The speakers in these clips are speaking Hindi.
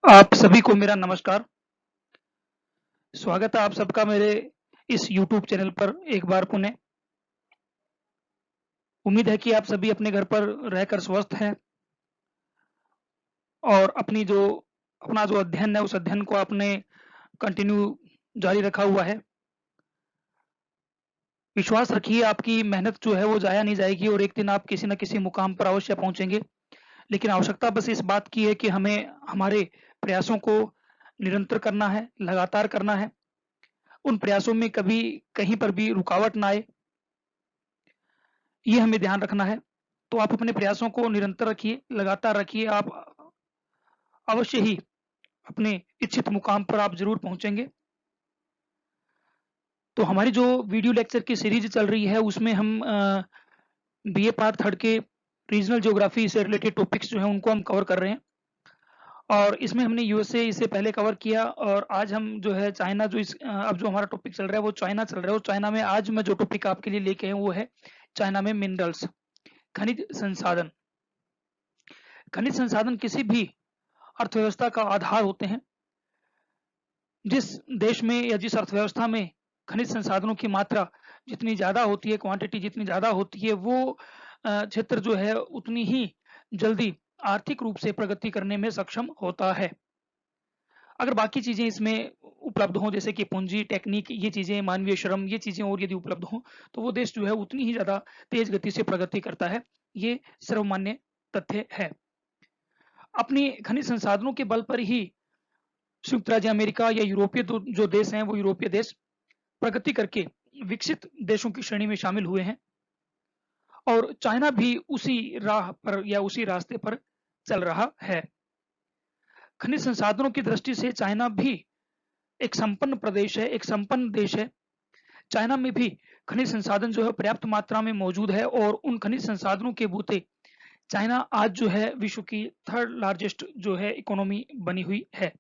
आप सभी को मेरा नमस्कार। स्वागत है आप सबका मेरे इस यूट्यूब चैनल पर एक बार पुनः। उम्मीद है कि आप सभी अपने घर पर रहकर स्वस्थ हैं और अपना जो अध्ययन है, उस अध्ययन को आपने कंटिन्यू जारी रखा हुआ है। विश्वास रखिए आपकी मेहनत जो है वो ज़ाया नहीं जाएगी और एक दिन आप किसी न किसी मुकाम पर अवश्य पहुँचेंगे। लेकिन आवश्यकता बस इस बात की है कि हमें हमारे प्रयासों को निरंतर करना है, लगातार करना है। उन प्रयासों में कभी कहीं पर भी रुकावट ना आए, ये हमें ध्यान रखना है। तो आप अपने प्रयासों को निरंतर रखिए, लगातार रखिए, आप अवश्य ही अपने इच्छित मुकाम पर आप ज़रूर पहुँचेंगे। तो हमारी जो वीडियो लेक्चर की सीरीज़ चल रही है उसमें हम बीए पार्ट 3 के रीजनल ज्योग्राफी से रिलेटेड टॉपिक्स जो हैं उनको हम कवर कर रहे हैं। और इसमें हमने यूएसए इससे पहले कवर किया और आज हम जो है चाइना अब जो हमारा टॉपिक चल रहा है वो चाइना चल रहा है और चाइना में आज मैं जो टॉपिक आपके लिए लेके आया हूँ वो है चाइना में मिनरल्स, खनिज संसाधन। खनिज संसाधन किसी भी अर्थव्यवस्था का आधार होते हैं। जिस देश में या जिस अर्थव्यवस्था में खनिज संसाधनों की मात्रा जितनी ज़्यादा होती है, क्वांटिटी जितनी ज़्यादा होती है, वो क्षेत्र जो है उतनी ही जल्दी आर्थिक रूप से प्रगति करने में सक्षम होता है। अगर बाकी चीज़ें इसमें उपलब्ध हों जैसे कि पूँजी, टेक्निक, ये चीज़ें, मानवीय श्रम, ये चीज़ें और यदि उपलब्ध हों, तो वो देश जो है उतनी ही ज़्यादा तेज़ गति से प्रगति करता है। ये सर्वमान्य तथ्य है। अपनी खनिज संसाधनों के बल पर ही संयुक्त राज्य अमेरिका या यूरोपीय जो देश हैं, वो यूरोपीय देश प्रगति करके विकसित देशों की श्रेणी में शामिल हुए हैं और चाइना भी उसी राह पर या उसी रास्ते पर चल रहा है। खनिज संसाधनों की दृष्टि से चाइना भी एक संपन्न प्रदेश है, एक संपन्न देश है। चाइना में भी खनिज संसाधन जो है पर्याप्त मात्रा में मौजूद है और उन खनिज संसाधनों के बूते चाइना आज जो है विश्व की 3rd लार्जेस्ट जो है इकोनॉमी बनी हुई है।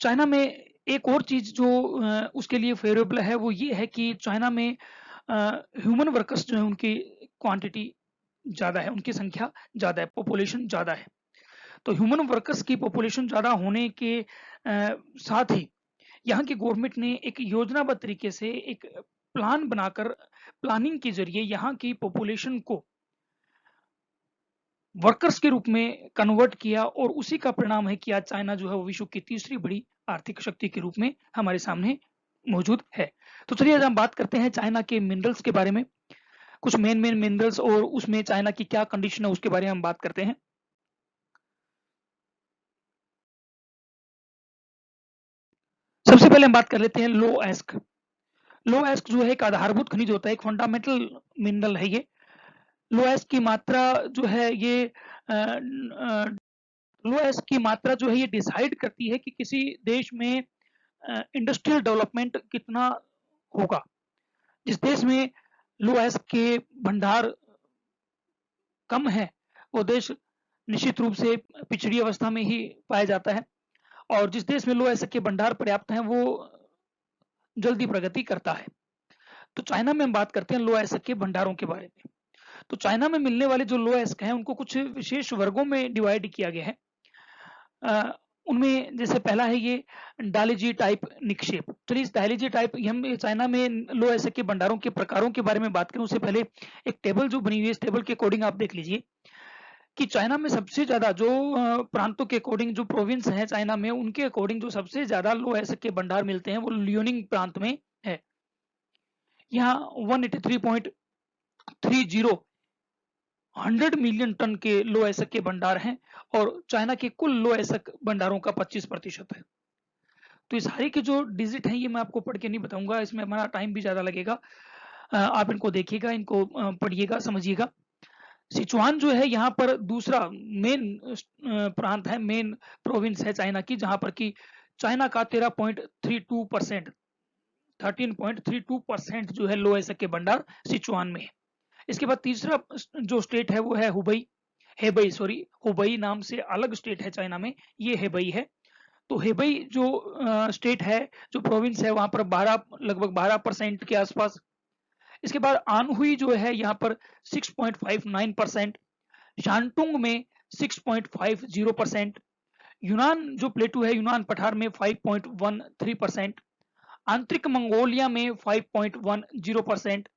चाइना में एक और चीज़ जो उसके लिए फ़ेवरेबल है वो ये है कि चाइना में ह्यूमन वर्कर्स जो है उनकी क्वांटिटी ज़्यादा है, उनकी संख्या ज़्यादा है, पॉपुलेशन ज़्यादा है। तो ह्यूमन वर्कर्स की पॉपुलेशन ज़्यादा होने के साथ ही यहाँ की गवर्नमेंट ने एक योजनाबद्ध तरीके से एक प्लान बनाकर प्लानिंग के ज़रिए यहाँ की पॉपुलेशन को वर्कर्स के रूप में कन्वर्ट किया और उसी का परिणाम है कि आज चाइना जो है वो विश्व की तीसरी बड़ी आर्थिक शक्ति के रूप में हमारे सामने मौजूद है। तो चलिए आज हम बात करते हैं चाइना के मिनरल्स के बारे में। कुछ मेन मिनरल्स और उसमें चाइना की क्या कंडीशन है उसके बारे में हम बात करते हैं। सबसे पहले हम बात कर लेते हैं लोएस्क। लोएस्क जो है एक आधारभूत खनिज होता है, एक फंडामेंटल मिनरल है ये। लोएस्क की मात्रा जो है ये लोएस्क की मात्रा जो है ये डिसाइड करती है कि किसी देश में इंडस्ट्रियल डेवलपमेंट कितना होगा। जिस देश में लोएस्क के भंडार कम है, वो देश निश्चित रूप से पिछड़ी अवस्था में ही पाया जाता है और जिस देश में लोएस्क के भंडार पर्याप्त हैं, वो जल्दी प्रगति करता है। तो चाइना में हम बात करते हैं लोएस्क के भंडारों के बारे में। तो चाइना में मिलने वाले जो लोएस्क हैं, उनको कुछ विशेष वर्गों में डिवाइड किया गया है। उनमें जैसे पहला है ये डायलॉजी टाइप निक्षेप। चलिए इस डायलॉजी टाइप हम चाइना में लोएस्क के भंडारों के प्रकारों के बारे में बात करें उससे पहले एक टेबल जो बनी हुई है, इस टेबल के अकॉर्डिंग आप देख लीजिए कि चाइना में सबसे ज़्यादा जो प्रांतों के अकॉर्डिंग जो प्रोविंस हैं चाइना में, उनके अकॉर्डिंग जो सबसे ज़्यादा लोएस्क के भंडार मिलते हैं, वो लियोनिंग प्रांत में है। यहाँ 183.30 100 मिलियन टन के लोएस्क के भंडार हैं और चाइना के कुल लोएस्क भंडारों का 25% है। तो ये सारे के जो डिजिट हैं ये मैं आपको पढ़ के नहीं बताऊंगा, इसमें हमारा टाइम भी ज़्यादा लगेगा। आप इनको देखिएगा, इनको पढ़िएगा, समझिएगा। सिचुआन जो है यहाँ पर दूसरा मेन प्रांत है, मेन प्रोविंस है चाइना की, जहाँ पर कि चाइना का 13.32% 13.32% जो है लोएस्क के भंडार सिचुआन में है। इसके बाद तीसरा जो स्टेट है वो है हुबई, हुबई नाम से अलग स्टेट है चाइना में, ये हेबई है। तो हेबई जो स्टेट है, जो प्रोविंस है, वहाँ पर लगभग 12% के आसपास। इसके बाद आनहुई जो है यहाँ पर 6.59%, शांटुंग में 6.50%, यूनान जो प्लेटू है, यूनान पठार में 5.13%, आंतरिक मंगोलिया में 5.10%,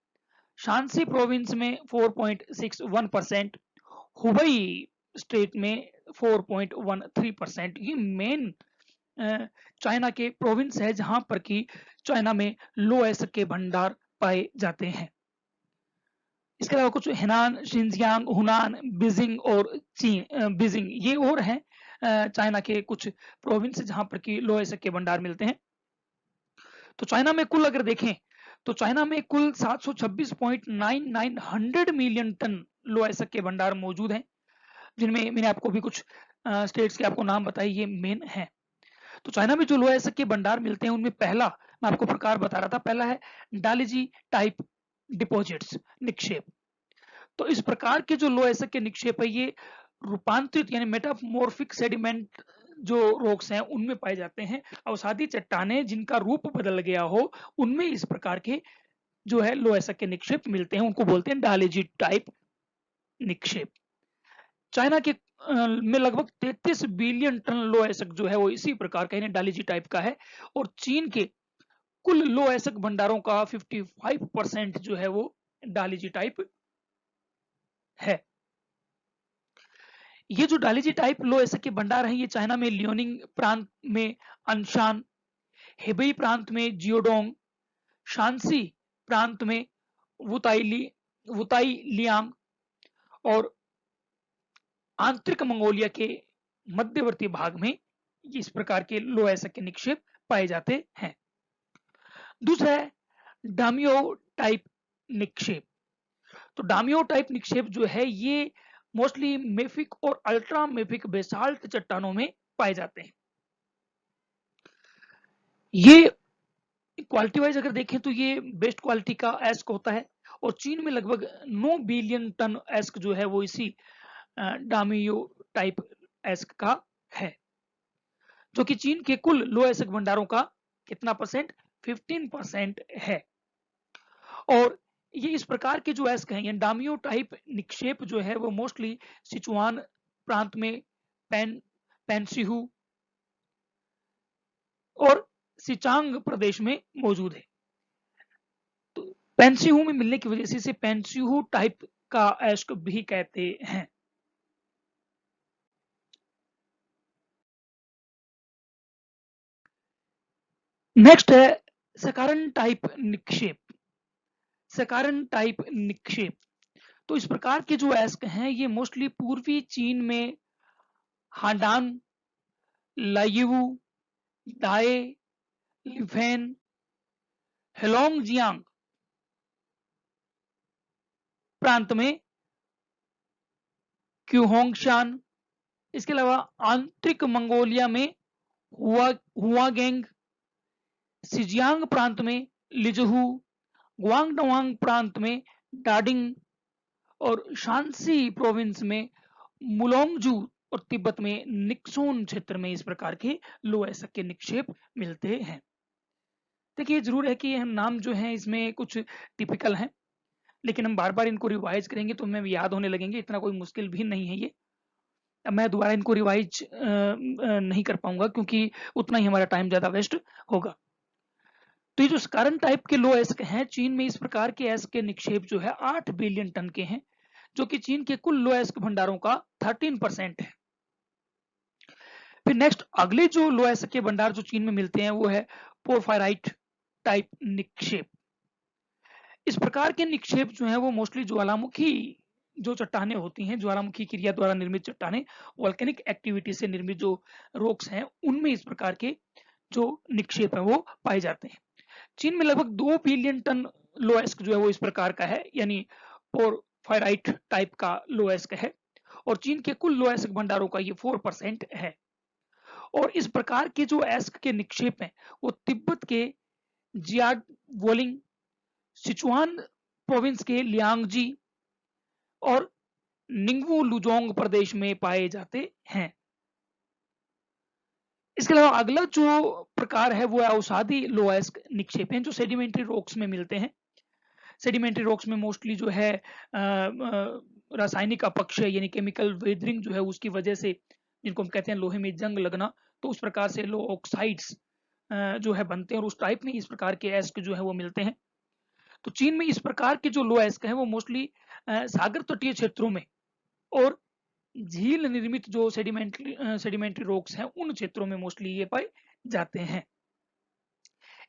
शांसी प्रोविंस में 4.61%, हुबई स्टेट में 4.13%। ये मेन चाइना के प्रोविंस है जहां पर कि चाइना में लो एसिड के भंडार पाए जाते हैं। इसके अलावा कुछ हेनान, शिनजियांग, हुनान, बीजिंग और बीजिंग ये और हैं चाइना के कुछ प्रोविंस जहां पर कि लो एसिड के भंडार मिलते हैं। तो चाइना में कुल अगर देखें तो चाइना में कुल 726.99 मिलियन टन लो एसिड के भंडार मौजूद हैं, जिनमें मैंने आपको भी कुछ स्टेट्स के आपको नाम बताए, ये मेन हैं। तो चाइना में जो लो एसिड के भंडार मिलते हैं उनमें पहला मैं आपको प्रकार बता रहा था, पहला है डालिजी टाइप डिपॉजिट्स, निक्षेप। तो इस प्रकार के जो लो एसिड के निक्षेप है ये रूपांतरित यानी मेटामॉर्फिक सेडिमेंट जो रॉक्स हैं उनमें पाए जाते हैं। अवसादी चट्टानें जिनका रूप बदल गया हो उनमें इस प्रकार के जो है लो एसिड के निक्षेप मिलते हैं, उनको बोलते हैं डायलॉजी टाइप निक्षेप। चाइना के में लगभग 33 बिलियन टन लो एसिड जो है वो इसी प्रकार का यानी डायलॉजी टाइप का है, और चीन के कुल लो एसिड भंडारों का 55% जो है वो डायलॉजी टाइप है। ये जो डायलॉजी टाइप लो एसिड के भंडार हैं ये चाइना में लियोनिंग प्रांत में अनशान, हेबेई प्रांत में जियोडोंग, शांसी प्रांत में वुताई लियांग और आंतरिक मंगोलिया के मध्यवर्ती भाग में इस प्रकार के लो एसिड के निक्षेप पाए जाते हैं। दूसरा है डामियो टाइप निक्षेप। तो डामियो टाइप निक्षेप जो है ये मोस्टली मेफिक और अल्ट्रा मेफिक बेसाल्ट चट्टानों में पाए जाते हैं। ये क्वालिटी वाइज अगर देखें तो ये बेस्ट क्वालिटी का एस्क होता है, और चीन में लगभग 9 बिलियन टन एस्क जो है वो इसी डामियो टाइप एस्क का है, जो कि चीन के कुल लो एस्क भंडारों का कितना परसेंट, 15% है। और ये इस प्रकार के जो एस्क हैं यानी डामियो टाइप निक्षेप जो है वो मोस्टली सिचुआन प्रांत में पेंसिहू और सिचांग प्रदेश में मौजूद है। तो पेंसिहू में मिलने की वजह से इसे पेंसिहू टाइप का एस्क भी कहते हैं। नेक्स्ट है सकारण टाइप निक्षेप। सकारण टाइप निक्षेप, तो इस प्रकार के जो एस्क हैं ये मोस्टली पूर्वी चीन में हांडान, लाइवू, दाए, लिफेन, हेलोंगजियांग प्रांत में क्यूहोंगशान, इसके अलावा आंतरिक मंगोलिया में हुआगेंग, सिजियांग प्रांत में लिजहू, ग्वांगडोंग प्रांत में डाडिंग और शांसी प्रोविंस में मुलोंगजू और तिब्बत में निक्सोन क्षेत्र में इस प्रकार के लो एसिड के निक्षेप मिलते हैं। देखिए जरूर है कि हम नाम जो हैं इसमें कुछ टिपिकल हैं, लेकिन हम बार बार इनको रिवाइज करेंगे तो हमें याद होने लगेंगे, इतना कोई मुश्किल भी नहीं है ये। अब मैं दोबारा इनको रिवाइज नहीं कर पाऊंगा क्योंकि उतना ही हमारा टाइम ज्यादा वेस्ट होगा। तो ये जो करंट टाइप के लो एस्क हैं चीन में इस प्रकार के एस्क के निक्षेप जो है 8 बिलियन टन के हैं, जो कि चीन के कुल लो एस्क भंडारों का 13% है। फिर नेक्स्ट अगले जो लो एस्क के भंडार जो चीन में मिलते हैं वो है पोरफायराइट टाइप निक्षेप। इस प्रकार के निक्षेप जो है वो मोस्टली ज्वालामुखी जो चट्टानें होती हैं, ज्वालामुखी क्रिया द्वारा निर्मित चट्टानें, वोल्केनिक एक्टिविटी से निर्मित जो रॉक्स हैं उनमें इस प्रकार के जो निक्षेप है वो पाए जाते हैं। चीन में लगभग 2 बिलियन टन लो एस्क जो है वो इस प्रकार का है, यानी पोरफायराइट टाइप का लो एस्क है, और चीन के कुल लो एस्क भंडारों का ये 4% है। और इस प्रकार के जो एस्क के निक्षेप हैं वो तिब्बत के जियाडवोलिंग, सिचुआन प्रोविंस के लियांगजी और निंगवू लुजोंग प्रदेश में पाए जाते हैं। इसके अलावा अगला जो प्रकार है वो है अवसादी लो एस्क निक्षेप हैं जो सेडिमेंट्री रॉक्स में मिलते हैं। सेडिमेंट्री रॉक्स में मोस्टली जो है रासायनिक अपक्षय यानी केमिकल वेदरिंग जो है उसकी वजह से जिनको हम कहते हैं लोहे में जंग लगना, तो उस प्रकार से लो ऑक्साइड्स जो है बनते हैं और उस टाइप में इस प्रकार के एस्क जो है वो मिलते हैं। तो चीन में इस प्रकार के जो लो एस्क हैं वो मोस्टली सागर तटीय क्षेत्रों में और झील निर्मित जो सेडिमेंट्री रॉक्स हैं उन क्षेत्रों में मोस्टली ये पाए जाते हैं।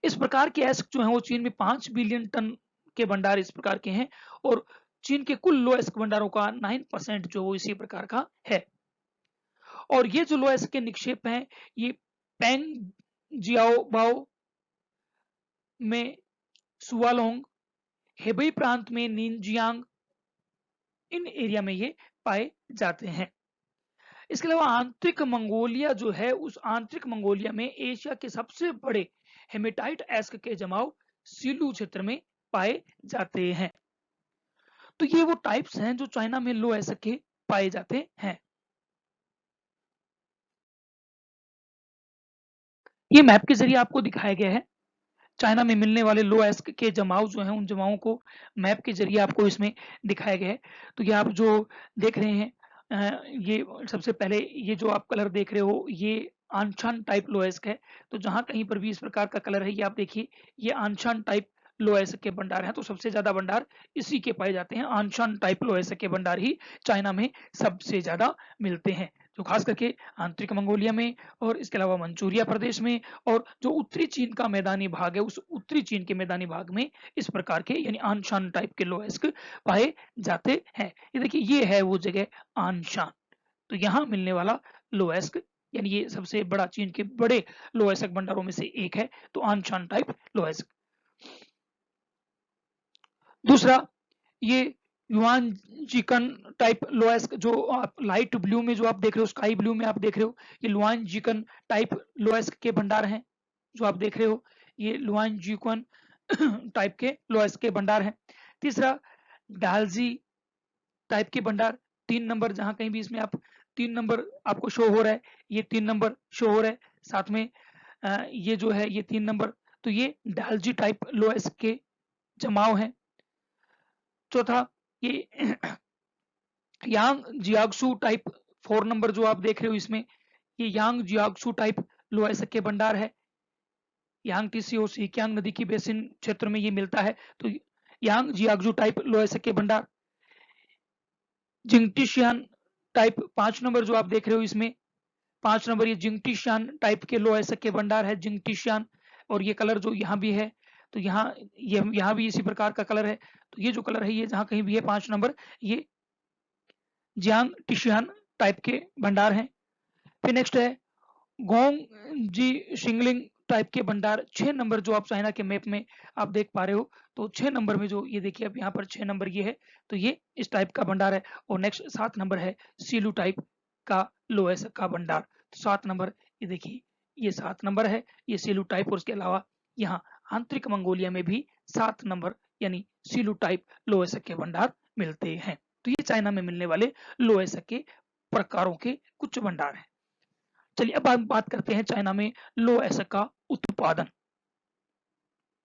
इस प्रकार के एस्क जो है वो चीन में 5 बिलियन टन के भंडार इस प्रकार के हैं और चीन के कुल लो एस्क भंडारों का 9% जो वो इसी प्रकार का है। और ये जो लो एस्क के निक्षेप हैं ये पेंग जियाओबाओ में सुवालोंग, हेबई प्रांत में निनजियांग, इन एरिया में ये पाए जाते हैं। इसके अलावा आंतरिक मंगोलिया जो है उस आंतरिक मंगोलिया में एशिया के सबसे बड़े हेमेटाइट एस्क के जमाव सीलू क्षेत्र में पाए जाते हैं। तो ये वो टाइप्स हैं जो चाइना में लो एस्क के पाए जाते हैं। ये मैप के जरिए आपको दिखाया गया है चाइना में मिलने वाले लो एस्क के जमाव जो हैं उन जमावों को मैप के जरिए आपको इसमें दिखाया गया है। तो ये आप जो देख रहे हैं ये सबसे पहले ये जो आप कलर देख रहे हो ये आंशान टाइप लो एस्क है। तो जहां कहीं पर भी इस प्रकार का कलर है ये आप देखिए ये आंशान टाइप लो एस्क के भंडार हैं। तो सबसे ज्यादा भंडार इसी के पाए जाते हैं। आंशान टाइप लो एस्क के भंडार ही चाइना में सबसे ज्यादा मिलते हैं, जो खास करके आंतरिक मंगोलिया में और इसके अलावा मंचूरिया प्रदेश में और जो उत्तरी चीन का मैदानी भाग है उस उत्तरी चीन के मैदानी भाग में इस प्रकार के यानी आनशान टाइप के लो एस्क पाए जाते हैं। ये देखिए ये है वो जगह आनशान, तो यहाँ मिलने वाला लो एस्क यानी ये सबसे बड़ा चीन के बड़े लो एस्क भंडारों में से एक है। तो आनशान टाइप लो एस्क। दूसरा ये युआन जिकन टाइप लो एस्क जो आप लाइट ब्लू में जो आप देख रहे हो स्काई ब्लू में आप देख रहे हो ये लुआन जिकन टाइप लो एस्क के भंडार हैं जो आप देख रहे हो ये लुआन जिकन टाइप के लो एस्क के भंडार हैं। तीसरा डालजी टाइप के भंडार 3 नंबर जहां कहीं भी इसमें आप 3 नंबर आपको शो हो रहा है ये 3 नंबर शो हो रहा है साथ में ये जो है ये 3 नंबर, तो ये डालजी टाइप लो एस्क के जमाव हैं। चौथा ये यांग जियाग्सू टाइप 4 नंबर जो आप देख रहे हो इसमें ये यांग जियाग्सू टाइप लो एस्क के भंडार है। यांग टीसी और सिक्यांग नदी की बेसिन क्षेत्र में ये मिलता है। तो यांग जियाग्सू टाइप लो एस्क के भंडार। जिंगटिशियान टाइप 5 नंबर जो आप देख रहे हो इसमें 5 नंबर ये जिंगटिशियान टाइप के लो एस्क के भंडार है जिंगटिशियान। और ये कलर जो यहाँ भी है तो यहाँ भी इसी प्रकार का कलर है। तो ये जो कलर है ये जहाँ कहीं भी है 5 नंबर ये जियांग टिशियान टाइप के भंडार हैं। फिर नेक्स्ट है गोंग जी शिंगलिंग टाइप के भंडार 6 नंबर जो आप चाइना के मैप में आप देख पा रहे हो। तो 6 नंबर में जो ये देखिए अब यहाँ पर 6 नंबर ये है तो ये इस टाइप का भंडार है। और नेक्स्ट 7 नंबर है सीलू टाइप का लो एस्क का भंडार। तो 7 नंबर ये देखिए ये 7 नंबर है ये सीलू टाइप। और उसके अलावा यहाँ आंतरिक मंगोलिया में भी 7 नंबर यानी सीलू टाइप लो एस्क के भंडार मिलते हैं। तो ये चाइना में मिलने वाले लो एस्क के प्रकारों के कुछ भंडार हैं। चलिए अब हम बात करते हैं चाइना में लो एस्क का उत्पादन।